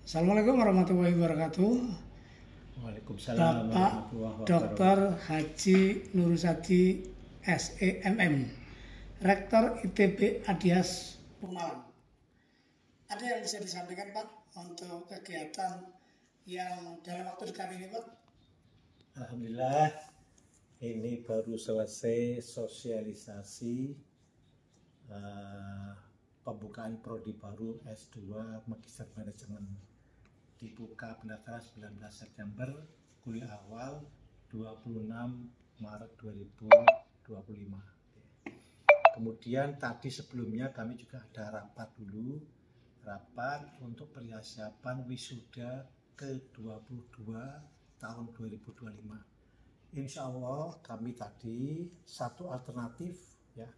Assalamualaikum warahmatullahi wabarakatuh. Waalaikumsalam Bapak warahmatullahi Dr. wabarakatuh. Haji Nurusadi SEMM, Rektor ITB Adias Pemalang. Ada yang bisa disampaikan Pak untuk kegiatan yang dalam waktu dekat ini Pak? Alhamdulillah, ini baru selesai sosialisasi pembukaan prodi baru S2 Magister Manajemen. Dibuka pendaftaran 19 September, kuliah awal 26 Maret 2025. Kemudian tadi sebelumnya kami juga ada rapat untuk persiapan wisuda ke-22 tahun 2025. Insya Allah kami tadi satu alternatif ya,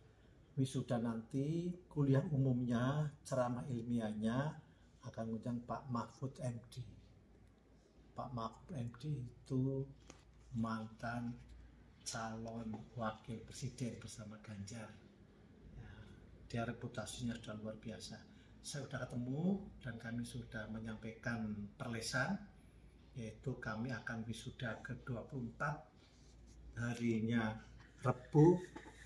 wisuda nanti kuliah umumnya, ceramah ilmiahnya akan mengundang Pak Mahfud MD. Pak Mahfud MD itu mantan calon wakil presiden bersama Ganjar. Ya, dia reputasinya sudah luar biasa. Saya sudah ketemu dan kami sudah menyampaikan perlesan, yaitu kami akan wisuda ke-24 harinya Rabu,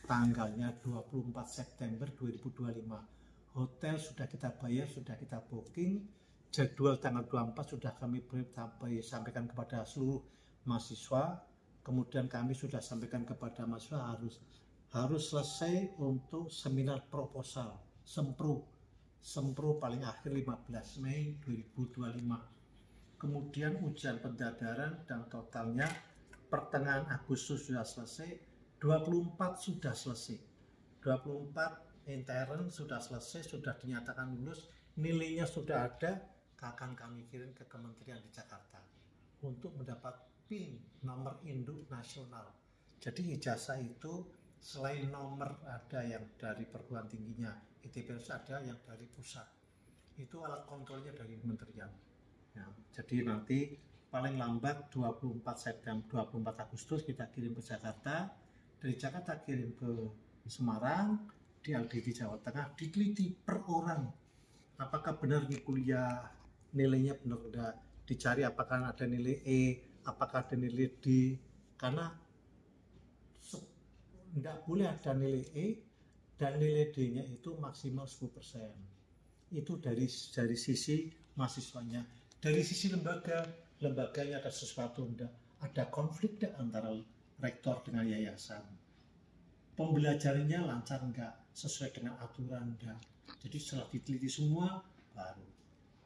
tanggalnya 24 September 2025. Hotel sudah kita bayar, sudah kita booking. Jadwal tanggal 24 sudah kami sampaikan kepada seluruh mahasiswa. Kemudian kami sudah sampaikan kepada mahasiswa harus selesai untuk seminar proposal Sempro paling akhir 15 Mei 2025. Kemudian ujian pendadaran dan totalnya pertengahan Agustus sudah selesai, 24 sudah selesai, 24 intern sudah selesai, sudah dinyatakan lulus, nilainya sudah ada, akan kami kirim ke kementerian di Jakarta untuk mendapat PIN nomor induk nasional. Jadi ijazah itu selain nomor ada yang dari perguruan tingginya ITB, ada yang dari pusat, itu alat kontrolnya dari kementerian. Ya, jadi nanti paling lambat 24 Agustus kita kirim ke Jakarta, dari Jakarta kirim ke Semarang, di LDD Jawa Tengah, diteliti per orang apakah benar kuliah nilainya benar-benar, dicari apakah ada nilai E, apakah ada nilai D, karena tidak boleh ada nilai E dan nilai D-nya itu maksimal 10%. Itu dari sisi mahasiswanya. Dari sisi lembaganya ada sesuatu enggak, ada konflik enggak antara rektor dengan yayasan, pembelajarannya lancar enggak, sesuai dengan aturan enggak. Jadi setelah diteliti semua baru.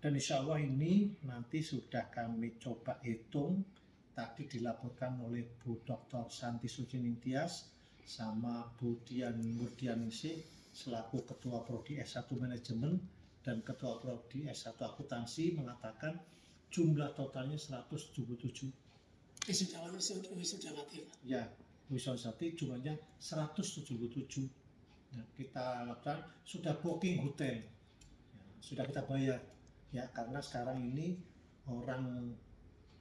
Dan insya Allah ini nanti sudah kami coba hitung, tadi dilaporkan oleh Bu Dr. Santi Suciningtyas sama Bu Dian Murdianingsih selaku Ketua Prodi S1 Manajemen dan Ketua Prodi S1 Akuntansi mengatakan jumlah totalnya 177. Wisuda mati. Ya, wisuda jumlahnya 177. Nah, kita lakukan sudah booking hotel, ya, sudah kita bayar. Ya, karena sekarang ini orang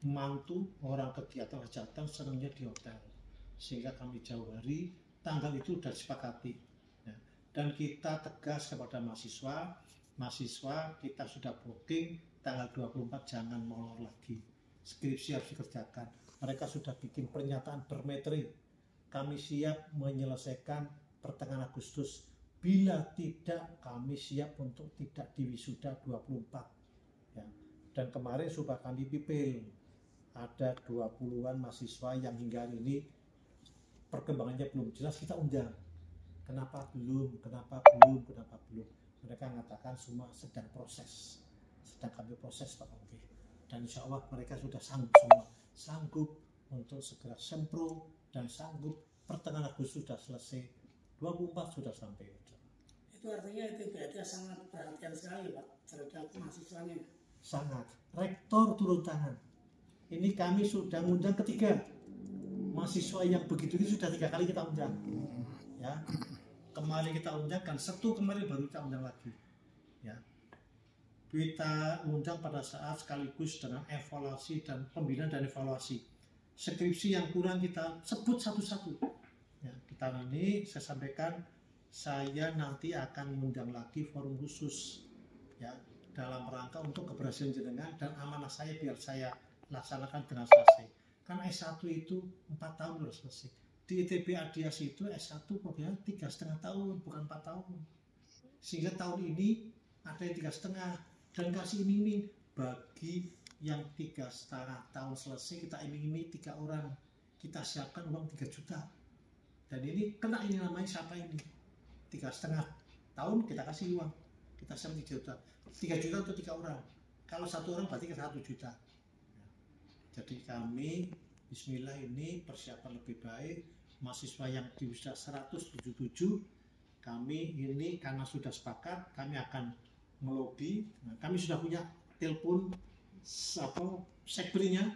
mantu, orang kegiatan hajatan senangnya di hotel, sehingga kami jauh hari tanggal itu sudah disepakati. Ya, dan kita tegas kepada mahasiswa kita sudah booking tanggal 24 jangan molor lagi, skripsi harus dikerjakan. Mereka sudah bikin pernyataan bermetri, kami siap menyelesaikan pertengahan Agustus, bila tidak kami siap untuk tidak diwisuda 24 ya. Dan kemarin sudah kami pipil, ada 20-an mahasiswa yang hingga hari ini perkembangannya belum jelas, kita undang, kenapa belum, mereka mengatakan semua sedang kami proses Pak Oke. Dan insya Allah mereka sudah sanggup untuk segera sempro dan sanggup pertengahan Agustus sudah selesai, 24 sudah sampai. Itu artinya ITB sangat perhatian sekali Pak terhadap mahasiswanya. Sangat. Rektor turun tangan. Ini kami sudah undang ketiga. Mahasiswa yang begitu ini sudah 3 kali kita undang. Ya. Kemarin kita undang kan, kemarin baru kita undang lagi. Ya. Kita undang pada saat sekaligus dengan evaluasi dan pembinaan dan evaluasi. Skripsi yang kurang kita sebut satu-satu. Ya, kita ini saya sampaikan, saya nanti akan mengundang lagi forum khusus ya, dalam rangka untuk keberhasilan jenengan dan amanah saya biar saya laksanakan dengan selesai. Kan S1 itu 4 tahun harus selesai. Di ITB Adias itu S1 programnya 3,5 tahun, bukan 4 tahun. Sehingga tahun ini ada yang 3,5 dan kasih iming-iming bagi yang 3,5 tahun selesai kita iming-iming 3 orang, kita siapkan uang 3 juta. Dan ini kena ini namanya siapa ini? 3,5 tahun kita kasih uang, kita siapkan 3 juta. 3 juta untuk 3 orang. Kalau 1 orang berarti 1 juta. Jadi kami bismillah ini persiapan lebih baik. Mahasiswa yang di usia 177 kami ini karena sudah sepakat kami akan melobi. Nah, kami sudah punya telepon sekbrinya,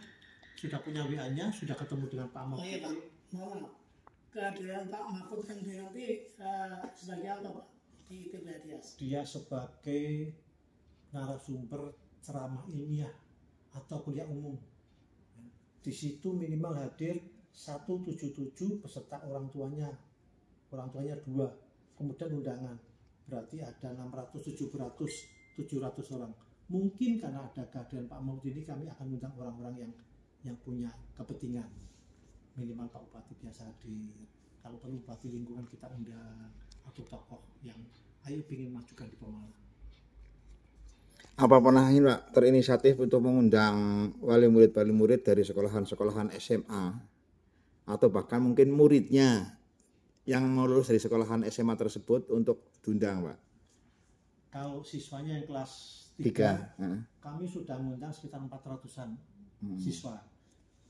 sudah punya WA-nya, sudah ketemu dengan Pak Mahfud. Oh iya Pak, mohon maaf. Kehadiran Pak Mahfud yang nanti sebagai apa Pak di ITB Adias? Dia sebagai narasumber ceramah ilmiah atau kuliah umum. Di situ minimal hadir 177 beserta orang tuanya 2, kemudian undangan, berarti ada 600, 700 orang. Mungkin karena ada kehadiran Pak Mahfud ini kami akan undang orang-orang yang punya kepentingan, minimal Pak Bupati biasa hadir, kalau perlu Bupati lingkungan kita undang, atau tokoh yang ayo ingin majukan di Pemalang. Apa pernah ini Pak terinisiatif untuk mengundang wali murid dari sekolahan-sekolahan SMA atau bahkan mungkin muridnya yang mau lulus dari sekolahan SMA tersebut untuk diundang Pak? Kalau siswanya yang kelas 3, kami sudah mengundang sekitar 400-an siswa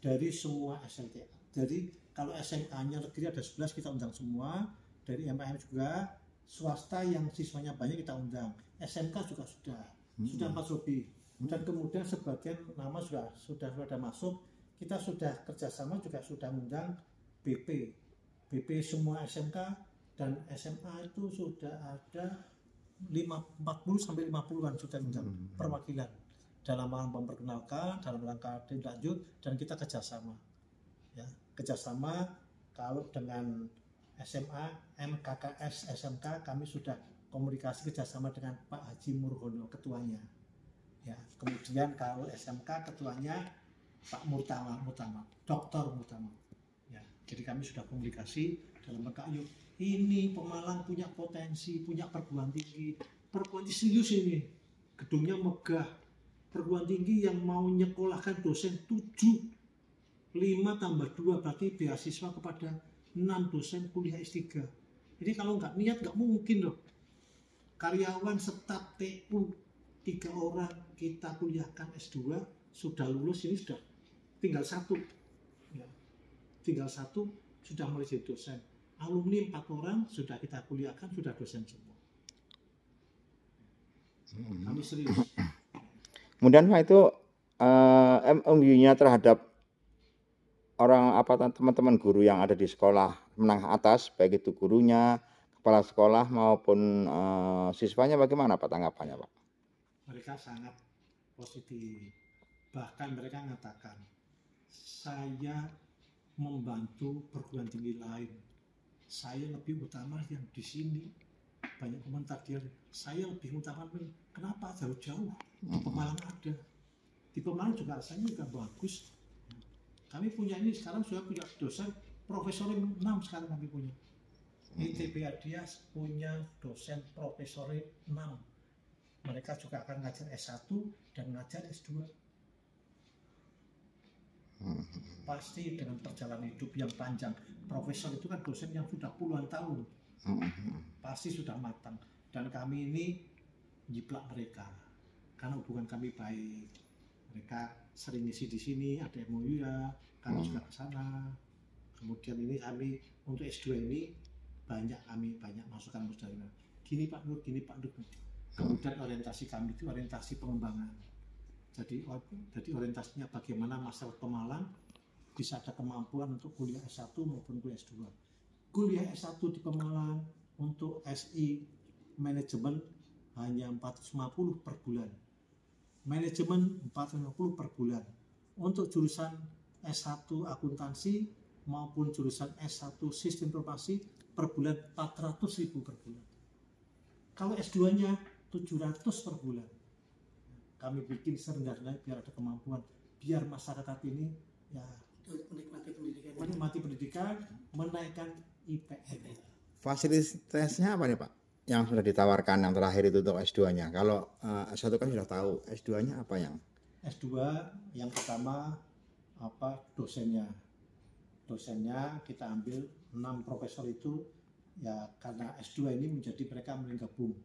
dari semua SLTA. Jadi kalau SMA-nya negeri ada 11 kita undang semua, dari MPM juga, swasta yang siswanya banyak kita undang, SMK juga sudah 4 lebih. Dan kemudian sebagian nama sudah masuk, kita sudah kerjasama juga sudah mengundang BP semua SMK dan SMA itu sudah ada 40-50an sudah undang perwakilan dalam rangka memperkenalkan, dalam rangka tindak lanjut, dan kita kerjasama. Ya, kerjasama kalau dengan SMA, MKKS, SMK kami sudah komunikasi kerjasama dengan Pak Haji Murhono ketuanya. Ya, kemudian kalau SMK ketuanya Pak Murtama, Dr. Murtama. Ya, jadi kami sudah komunikasi dalam rangka yuk ini Pemalang punya potensi, punya perguruan tinggi serius ini, gedungnya megah, perguruan tinggi yang mau nyekolahkan dosen 5 tambah 2 berarti beasiswa kepada 6 dosen kuliah S3. Jadi kalau nggak niat nggak mungkin loh. Karyawan staf TU 3 orang kita kuliahkan S2 sudah lulus, ini sudah tinggal 1 ya. Tinggal 1 sudah mulai jadi dosen. Alumni 4 orang sudah kita kuliahkan, sudah dosen semua. Kami serius. Kemudian Pak itu MOU-nya terhadap teman-teman guru yang ada di sekolah menengah atas, baik itu gurunya, kepala sekolah maupun siswanya, bagaimana Pak tanggapannya Pak? Mereka sangat positif, bahkan mereka mengatakan saya membantu perguruan tinggi lain, saya lebih utama yang di sini. Banyak komentar dia, saya lebih utamakan kenapa jauh-jauh di Pemalang ada, di Pemalang juga rasanya juga bagus. Kami punya ini sekarang sudah punya dosen profesor 6 sekarang kami punya. ITB Adias punya dosen profesor 6. Mereka juga akan ngajar S1 dan ngajar S2. Pasti dengan perjalanan hidup yang panjang. Profesor itu kan dosen yang sudah puluhan tahun. Pasti sudah matang. Dan kami ini jiplak mereka. Karena hubungan kami baik. Mereka sering ngisi di sini, ada MOU ya, kami juga ke sana. Kemudian ini kami untuk S2 ini banyak masukan dari gini Pak Nur, gini Pak Nur. Kemudian orientasi kami itu orientasi pengembangan. Jadi orientasinya bagaimana masyarakat Pemalang bisa ada kemampuan untuk kuliah S1 maupun kuliah S2. Kuliah S1 di Pemalang untuk SI manajemen hanya 450 per bulan. Manajemen 450 per bulan. Untuk jurusan S1 akuntansi maupun jurusan S1 sistem informasi per bulan 400.000 per bulan. Kalau S2-nya 700 per bulan. kami bikin serendah-rendahnya biar ada kemampuan, biar masyarakat ini ya menikmati pendidikan, menaikkan IPN. Fasilitasnya apa nih Pak? Yang sudah ditawarkan yang terakhir itu untuk S2-nya. Kalau S1 kan sudah tahu, S2-nya apa yang? S2 yang pertama apa dosennya. Dosennya kita ambil 6 profesor itu ya karena S2 ini menjadi mereka menggabung.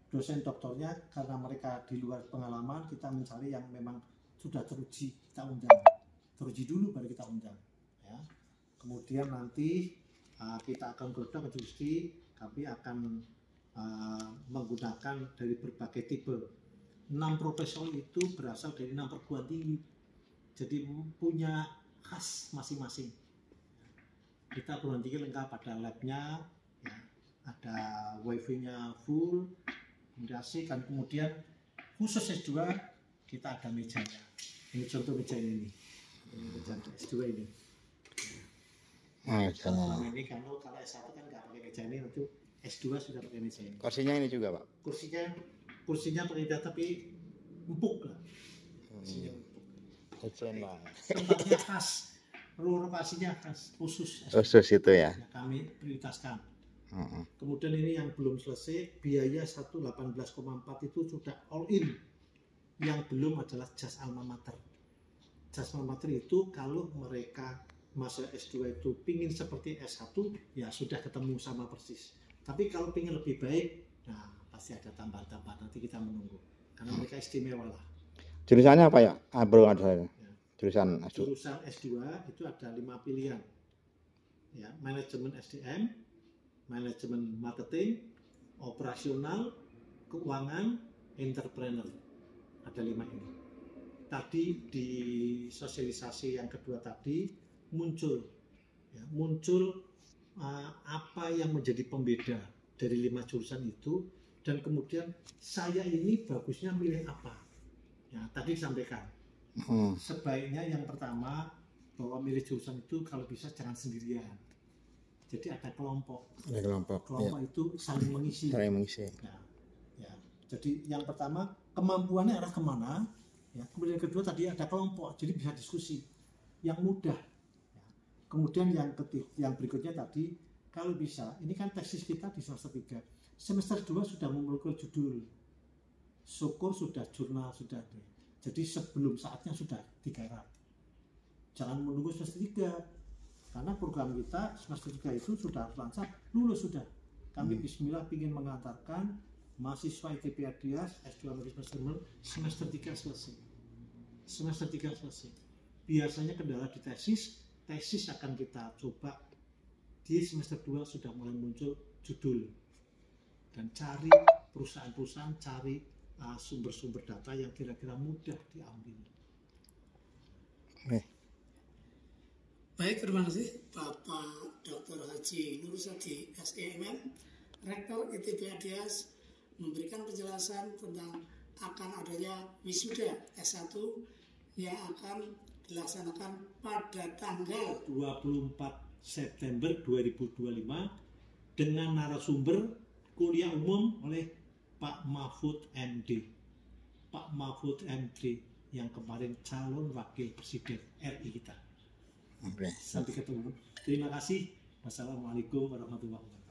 Dosen doktornya karena mereka di luar pengalaman, kita mencari yang memang sudah teruji, kita undang. Teruji dulu baru kita undang. Ya. Kemudian nanti kita akan godok ke Justi, kami akan menggunakan dari berbagai tipe. 6 profesor itu berasal dari 6 perguruan tinggi, jadi punya khas masing-masing. Kita perguruan tinggi lengkap, ada labnya, ya, ada wifi-nya full, dan kemudian khusus S2 kita ada mejanya. Ini contoh meja ini. Ini meja S2 ini. Selama ini kalau S1 kan nggak pakai meja ini, untuk S2 sudah pakai meja ini. Kursinya ini juga Pak? Kursinya pakai tapi empuk lah. Kursinya empuk. Tempatnya khas, lokasinya khas, khusus. Khusus itu ya. Kami prioritaskan. Kemudian ini yang belum selesai, biaya 118,4 itu sudah all in. Yang belum adalah jas alma mater. Jas alma mater itu kalau mereka masa S2 itu pingin seperti S1, ya sudah ketemu sama persis. Tapi kalau pingin lebih baik, nah pasti ada tambahan-tambahan, nanti kita menunggu. Karena mereka istimewa lah. Jurusannya apa ya? Belum ada saya. Jurusan S2. Jurusan S2 itu ada 5 pilihan. Ya, manajemen SDM, manajemen marketing, operasional, keuangan, entrepreneur. Ada 5 ini. Tadi di sosialisasi yang kedua tadi muncul apa yang menjadi pembeda dari 5 jurusan itu, dan kemudian saya ini bagusnya milih apa. Ya, tadi disampaikan. Sebaiknya yang pertama bahwa milih jurusan itu kalau bisa jangan sendirian. Jadi ada kelompok. Ada kelompok. Kelompok ya. Itu saling mengisi. Saling mengisi. Ya. Jadi yang pertama kemampuannya arah kemana. Ya. Kemudian yang kedua tadi ada kelompok. Jadi bisa diskusi. Yang mudah. Ya. Kemudian yang berikutnya tadi kalau bisa. Ini kan tesis kita di semester 3. Semester 2 sudah memiliki judul. Syukur sudah, jurnal sudah. Jadi sebelum saatnya sudah digarap. Jangan menunggu semester 3. Karena program kita semester 3 itu sudah lancar, lulus sudah. Kami bismillah ingin mengantarkan mahasiswa ITB Adias S2 semester 3 selesai. Semester 3 selesai. Biasanya kendala di tesis akan kita coba di semester 2 sudah mulai muncul judul. Dan cari perusahaan-perusahaan, cari sumber-sumber data yang kira-kira mudah diambil. Baik, terima kasih Bapak Dr. Haji Nur Sadi SEMM, Rektor ITB Adias, memberikan penjelasan tentang akan adanya wisuda S1 yang akan dilaksanakan pada tanggal 24 September 2025 dengan narasumber kuliah umum oleh Pak Mahfud MD. Pak Mahfud MD yang kemarin calon wakil presiden RI kita. Sampai ketemu. Terima kasih. Wassalamualaikum warahmatullahi wabarakatuh.